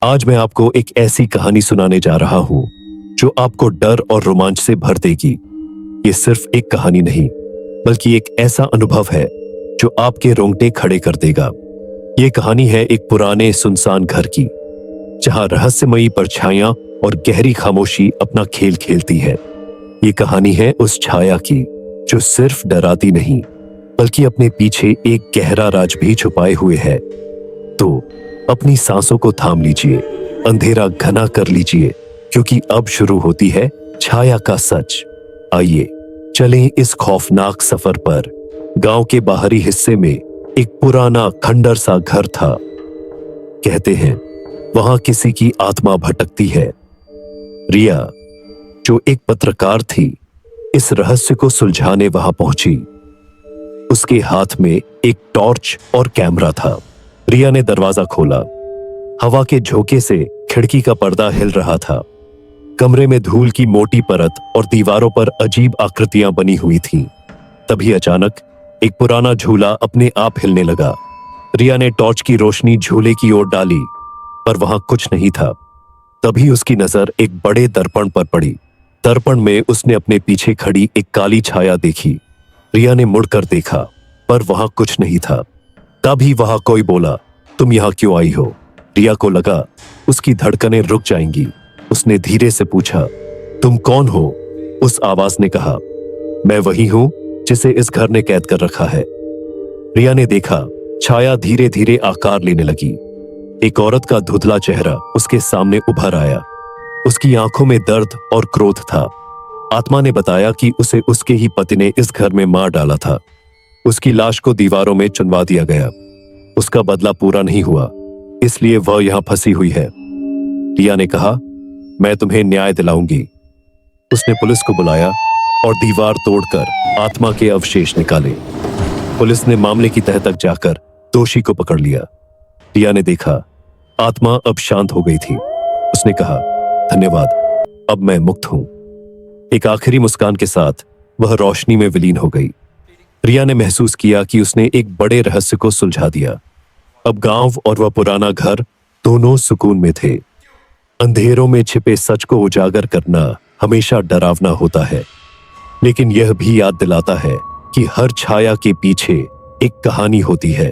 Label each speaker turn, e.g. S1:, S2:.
S1: आज मैं आपको एक ऐसी कहानी सुनाने जा रहा हूं जो आपको डर और रोमांच से भर देगी। ये सिर्फ एक कहानी नहीं, बल्कि एक ऐसा अनुभव है जो आपके रोंगटे खड़े कर देगा। ये कहानी है एक पुराने सुनसान घर की, जहां रहस्यमयी परछाइयां और गहरी खामोशी अपना खेल खेलती है। ये कहानी है उस छाया की जो सिर्फ डराती नहीं, बल्कि अपने पीछे एक गहरा राज भी छुपाए हुए है। तो अपनी सांसों को थाम लीजिए, अंधेरा घना कर लीजिए, क्योंकि अब शुरू होती है छाया का सच। आइए चलें इस खौफनाक सफर पर। गांव के बाहरी हिस्से में एक पुराना खंडर सा घर था। कहते हैं वहां किसी की आत्मा भटकती है। रिया, जो एक पत्रकार थी, इस रहस्य को सुलझाने वहां पहुंची। उसके हाथ में एक टॉर्च और कैमरा था। रिया ने दरवाजा खोला। हवा के झोंके से खिड़की का पर्दा हिल रहा था। कमरे में धूल की मोटी परत और दीवारों पर अजीब आकृतियां बनी हुई थीं। तभी अचानक एक पुराना झूला अपने आप हिलने लगा। रिया ने टॉर्च की रोशनी झूले की ओर डाली, पर वहां कुछ नहीं था। तभी उसकी नजर एक बड़े दर्पण पर पड़ी। दर्पण में उसने अपने पीछे खड़ी एक काली छाया देखी। रिया ने मुड़कर देखा, पर वहां कुछ नहीं था। तभी वहां कोई बोला, तुम यहां क्यों आई हो? रिया को लगा उसकी धड़कनें रुक जाएंगी। उसने धीरे से पूछा, तुम कौन हो? उस आवाज ने कहा, मैं वही हूं जिसे इस घर ने कैद कर रखा है। रिया ने देखा छाया धीरे धीरे आकार लेने लगी। एक औरत का धुंधला चेहरा उसके सामने उभर आया। उसकी आंखों में दर्द और क्रोध था। आत्मा ने बताया कि उसे उसके ही पति ने इस घर में मार डाला था। उसकी लाश को दीवारों में चुनवा दिया गया। उसका बदला पूरा नहीं हुआ, इसलिए वह यहां फंसी हुई है। रिया ने कहा, मैं तुम्हें न्याय दिलाऊंगी। उसने पुलिस को बुलाया और दीवार तोड़कर आत्मा के अवशेष निकाले। पुलिस ने मामले की तह तक जाकर दोषी को पकड़ लिया। रिया ने देखा आत्मा अब शांत हो गई थी। उसने कहा, धन्यवाद, अब मैं मुक्त हूं। एक आखिरी मुस्कान के साथ वह रोशनी में विलीन हो गई। रिया ने महसूस किया कि उसने एक बड़े रहस्य को सुलझा दिया। अब गांव और वह पुराना घर दोनों सुकून में थे। अंधेरों में छिपे सच को उजागर करना हमेशा डरावना होता है, लेकिन यह भी याद दिलाता है कि हर छाया के पीछे एक कहानी होती है।